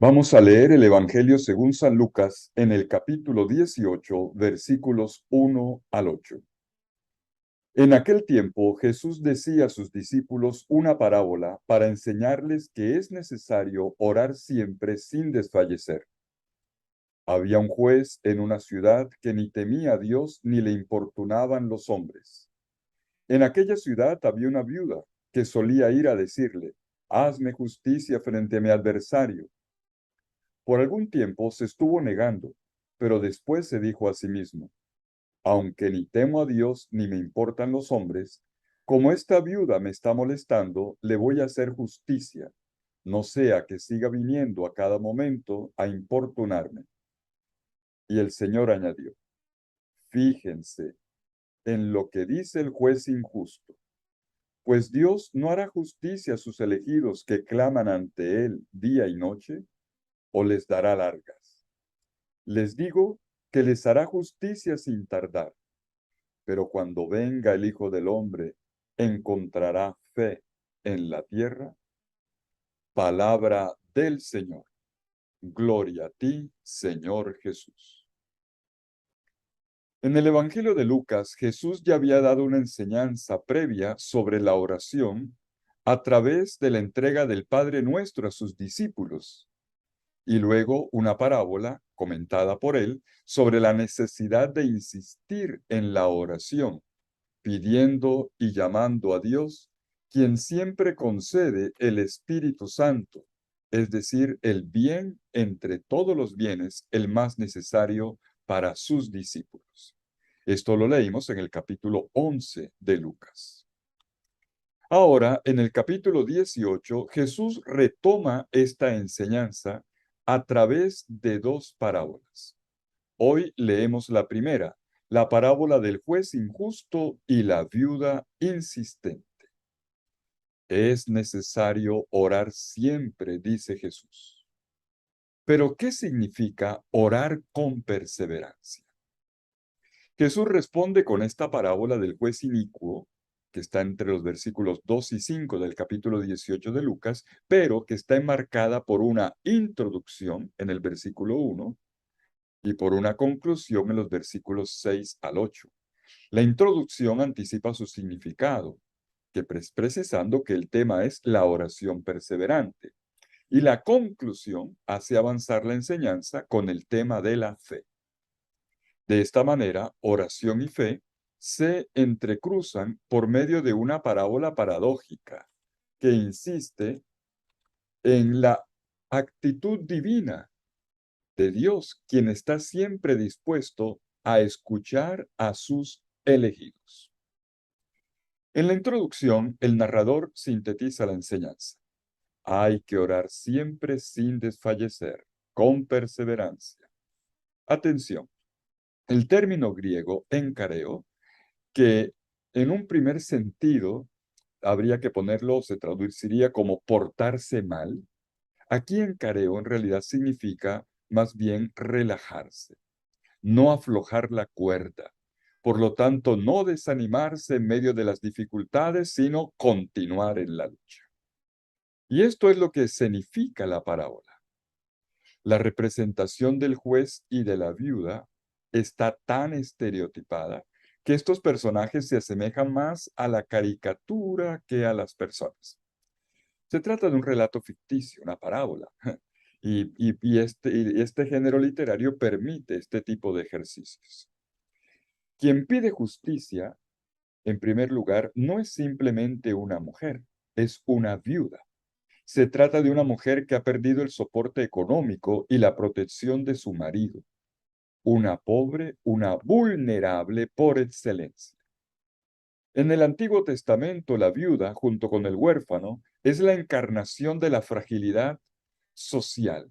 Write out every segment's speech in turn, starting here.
Vamos a leer el Evangelio según San Lucas en el capítulo 18, versículos 1 al 8. En aquel tiempo Jesús decía a sus discípulos una parábola para enseñarles que es necesario orar siempre sin desfallecer. Había un juez en una ciudad que ni temía a Dios ni le importunaban los hombres. En aquella ciudad había una viuda que solía ir a decirle: Hazme justicia frente a mi adversario. Por algún tiempo se estuvo negando, pero después se dijo a sí mismo: aunque ni temo a Dios ni me importan los hombres, como esta viuda me está molestando, le voy a hacer justicia, no sea que siga viniendo a cada momento a importunarme. Y el Señor añadió: fíjense en lo que dice el juez injusto, pues Dios no hará justicia a sus elegidos que claman ante Él día y noche, o les dará largas. Les digo que les hará justicia sin tardar, pero cuando venga el Hijo del Hombre, ¿encontrará fe en la tierra? Palabra del Señor. Gloria a ti, Señor Jesús. En el Evangelio de Lucas, Jesús ya había dado una enseñanza previa sobre la oración a través de la entrega del Padre Nuestro a sus discípulos, y luego una parábola comentada por él sobre la necesidad de insistir en la oración, pidiendo y llamando a Dios, quien siempre concede el Espíritu Santo, es decir, el bien entre todos los bienes, el más necesario para sus discípulos. Esto lo leímos en el capítulo 11 de Lucas. Ahora, en el capítulo 18, Jesús retoma esta enseñanza a través de dos parábolas. Hoy leemos la primera, la parábola del juez injusto y la viuda insistente. Es necesario orar siempre, dice Jesús. Pero, ¿qué significa orar con perseverancia? Jesús responde con esta parábola del juez inicuo, que está entre los versículos 2 y 5 del capítulo 18 de Lucas, pero que está enmarcada por una introducción en el versículo 1 y por una conclusión en los versículos 6 al 8. La introducción anticipa su significado, que precisando que el tema es la oración perseverante, y la conclusión hace avanzar la enseñanza con el tema de la fe. De esta manera, oración y fe se entrecruzan por medio de una parábola paradójica que insiste en la actitud divina de Dios, quien está siempre dispuesto a escuchar a sus elegidos. En la introducción, el narrador sintetiza la enseñanza. Hay que orar siempre sin desfallecer, con perseverancia. Atención, el término griego encareo, que en un primer sentido habría que ponerlo, se traduciría como portarse mal, aquí encareo en realidad significa más bien relajarse, no aflojar la cuerda. Por lo tanto, no desanimarse en medio de las dificultades, sino continuar en la lucha. Y esto es lo que significa la parábola. La representación del juez y de la viuda está tan estereotipada que estos personajes se asemejan más a la caricatura que a las personas. Se trata de un relato ficticio, una parábola, y este género literario permite este tipo de ejercicios. Quien pide justicia, en primer lugar, no es simplemente una mujer, es una viuda. Se trata de una mujer que ha perdido el soporte económico y la protección de su marido. Una pobre, una vulnerable por excelencia. En el Antiguo Testamento, la viuda, junto con el huérfano, es la encarnación de la fragilidad social,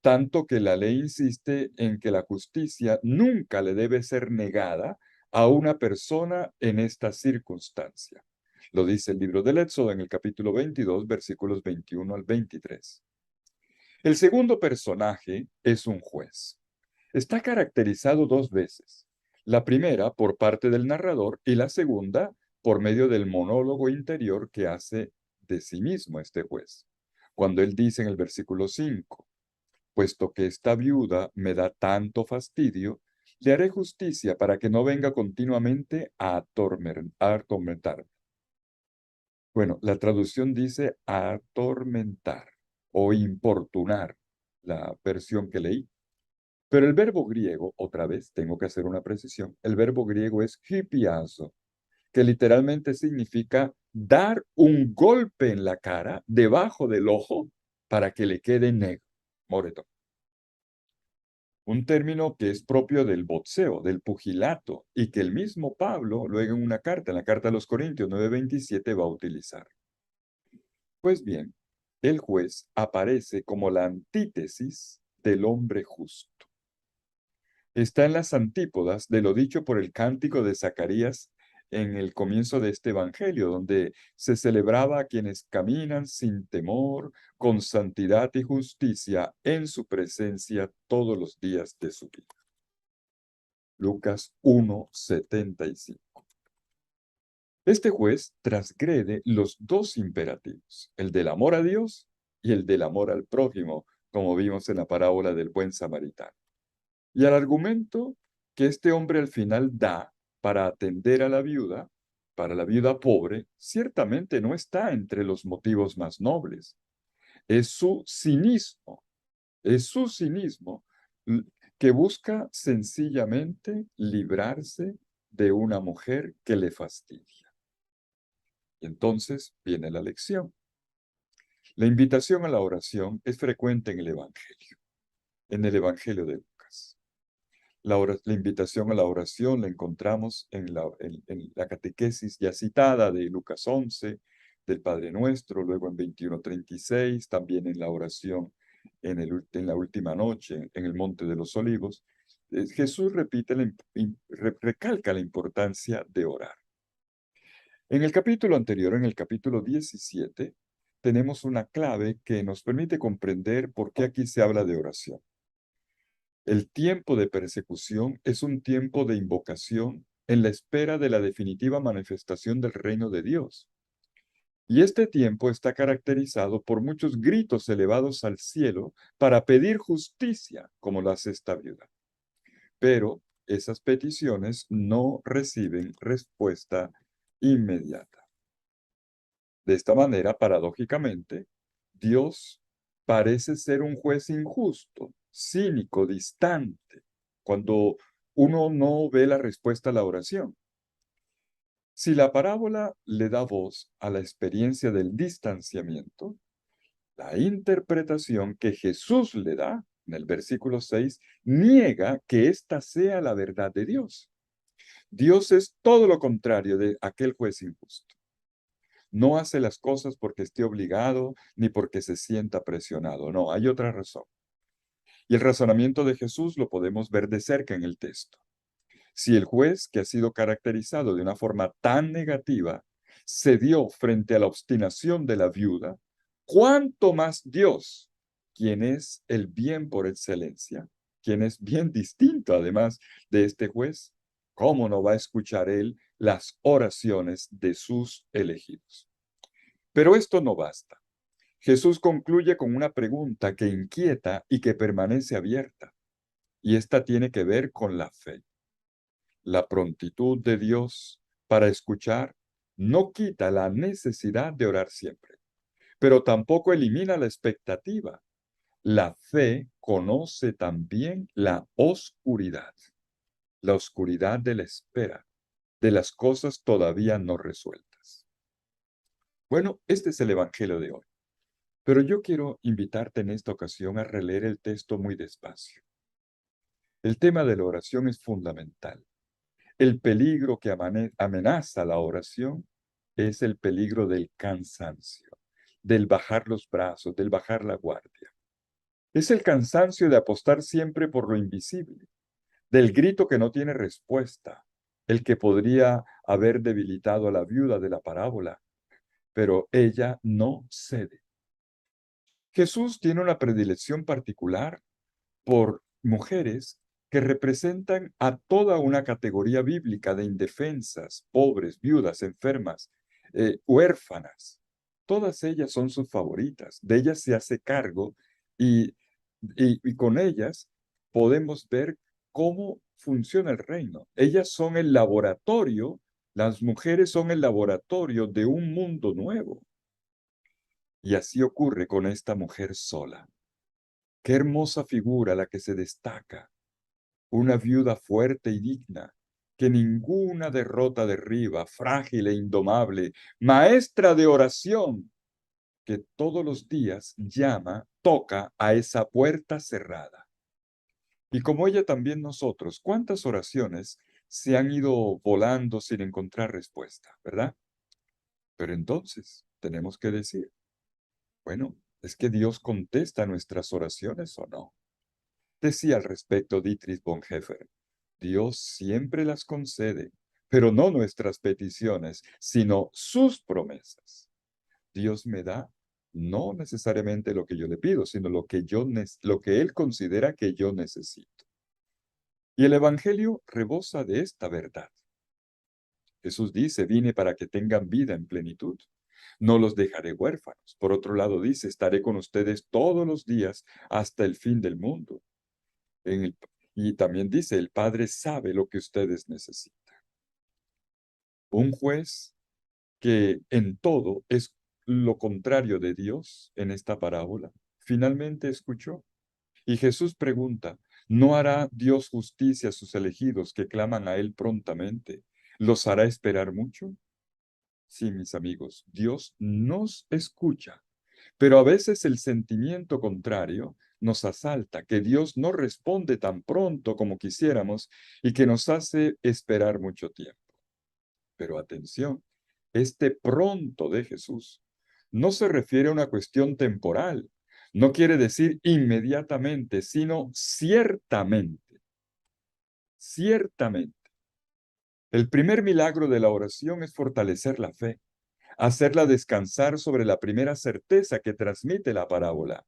tanto que la ley insiste en que la justicia nunca le debe ser negada a una persona en esta circunstancia. Lo dice el libro del Éxodo en el capítulo 22, versículos 21 al 23. El segundo personaje es un juez. Está caracterizado dos veces. La primera por parte del narrador y la segunda por medio del monólogo interior que hace de sí mismo este juez. Cuando él dice en el versículo 5, puesto que esta viuda me da tanto fastidio, le haré justicia para que no venga continuamente a atormentarme. Bueno, la traducción dice atormentar o importunar, la versión que leí. Pero el verbo griego, otra vez, tengo que hacer una precisión, el verbo griego es hipiazo, que literalmente significa dar un golpe en la cara, debajo del ojo, para que le quede negro, moretón. Un término que es propio del boxeo, del pugilato, y que el mismo Pablo, luego en una carta, en la carta a los Corintios 9:27, va a utilizar. Pues bien, el juez aparece como la antítesis del hombre justo. Está en las antípodas de lo dicho por el cántico de Zacarías en el comienzo de este evangelio, donde se celebraba a quienes caminan sin temor, con santidad y justicia en su presencia todos los días de su vida. Lucas 1:75. Este juez transgrede los dos imperativos, el del amor a Dios y el del amor al prójimo, como vimos en la parábola del buen samaritano. Y el argumento que este hombre al final da para atender a la viuda, para la viuda pobre, ciertamente no está entre los motivos más nobles. Es su cinismo, es su cinismo que busca sencillamente librarse de una mujer que le fastidia. Y entonces viene la lección. La invitación a la oración es frecuente en el Evangelio de Lucas. La invitación a la oración la encontramos en la catequesis ya citada de Lucas 11, del Padre Nuestro, luego en 21:36, también en la oración en la última noche, en el Monte de los Olivos. Jesús recalca la importancia de orar. En el capítulo anterior, en el capítulo 17, tenemos una clave que nos permite comprender por qué aquí se habla de oración. El tiempo de persecución es un tiempo de invocación en la espera de la definitiva manifestación del reino de Dios. Y este tiempo está caracterizado por muchos gritos elevados al cielo para pedir justicia, como lo hace esta viuda. Pero esas peticiones no reciben respuesta inmediata. De esta manera, paradójicamente, Dios parece ser un juez injusto, cínico, distante, cuando uno no ve la respuesta a la oración. Si la parábola le da voz a la experiencia del distanciamiento, la interpretación que Jesús le da en el versículo 6 niega que esta sea la verdad de Dios. Dios es todo lo contrario de aquel juez injusto. No hace las cosas porque esté obligado ni porque se sienta presionado. No, hay otra razón. Y el razonamiento de Jesús lo podemos ver de cerca en el texto. Si el juez, que ha sido caracterizado de una forma tan negativa, cedió frente a la obstinación de la viuda, ¿cuánto más Dios, quien es el bien por excelencia, quien es bien distinto además de este juez? ¿Cómo no va a escuchar él las oraciones de sus elegidos? Pero esto no basta. Jesús concluye con una pregunta que inquieta y que permanece abierta, y esta tiene que ver con la fe. La prontitud de Dios para escuchar no quita la necesidad de orar siempre, pero tampoco elimina la expectativa. La fe conoce también la oscuridad de la espera, de las cosas todavía no resueltas. Bueno, este es el Evangelio de hoy. Pero yo quiero invitarte en esta ocasión a releer el texto muy despacio. El tema de la oración es fundamental. El peligro que amenaza la oración es el peligro del cansancio, del bajar los brazos, del bajar la guardia. Es el cansancio de apostar siempre por lo invisible, del grito que no tiene respuesta, el que podría haber debilitado a la viuda de la parábola, pero ella no cede. Jesús tiene una predilección particular por mujeres que representan a toda una categoría bíblica de indefensas, pobres, viudas, enfermas, huérfanas. Todas ellas son sus favoritas, de ellas se hace cargo y y con ellas podemos ver cómo funciona el reino. Ellas son el laboratorio, las mujeres son el laboratorio de un mundo nuevo. Y así ocurre con esta mujer sola. Qué hermosa figura la que se destaca. Una viuda fuerte y digna, que ninguna derrota derriba, frágil e indomable, maestra de oración, que todos los días llama, toca a esa puerta cerrada. Y como ella también nosotros, ¿cuántas oraciones se han ido volando sin encontrar respuesta, verdad? Pero entonces tenemos que decir, bueno, ¿es que Dios contesta nuestras oraciones o no? Decía al respecto Dietrich Bonhoeffer, Dios siempre las concede, pero no nuestras peticiones, sino sus promesas. Dios me da no necesariamente lo que yo le pido, sino lo que Él considera que yo necesito. Y el Evangelio rebosa de esta verdad. Jesús dice, vine para que tengan vida en plenitud. No los dejaré huérfanos. Por otro lado dice, estaré con ustedes todos los días hasta el fin del mundo. Y también dice, el Padre sabe lo que ustedes necesitan. Un juez que en todo es lo contrario de Dios en esta parábola, finalmente escuchó. Y Jesús pregunta, ¿no hará Dios justicia a sus elegidos que claman a Él prontamente? ¿Los hará esperar mucho? Sí, mis amigos, Dios nos escucha, pero a veces el sentimiento contrario nos asalta, que Dios no responde tan pronto como quisiéramos y que nos hace esperar mucho tiempo. Pero atención, este pronto de Jesús no se refiere a una cuestión temporal, no quiere decir inmediatamente, sino ciertamente, ciertamente. El primer milagro de la oración es fortalecer la fe, hacerla descansar sobre la primera certeza que transmite la parábola,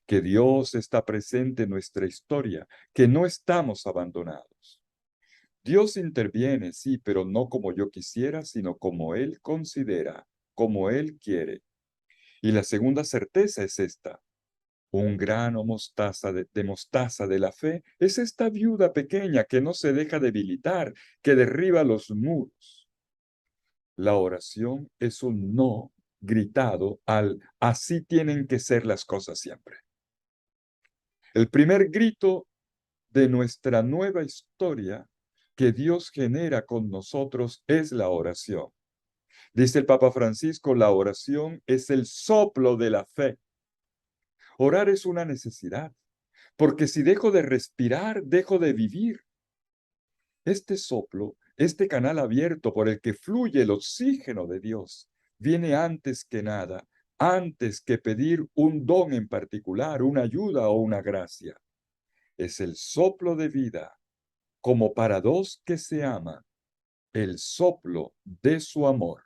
que Dios está presente en nuestra historia, que no estamos abandonados. Dios interviene, sí, pero no como yo quisiera, sino como Él considera, como Él quiere. Y la segunda certeza es esta. Un grano de mostaza de la fe es esta viuda pequeña que no se deja debilitar, que derriba los muros. La oración es un no gritado al así tienen que ser las cosas siempre. El primer grito de nuestra nueva historia que Dios genera con nosotros es la oración. Dice el Papa Francisco, la oración es el soplo de la fe. Orar es una necesidad, porque si dejo de respirar, dejo de vivir. Este soplo, este canal abierto por el que fluye el oxígeno de Dios, viene antes que nada, antes que pedir un don en particular, una ayuda o una gracia. Es el soplo de vida, como para dos que se aman, el soplo de su amor.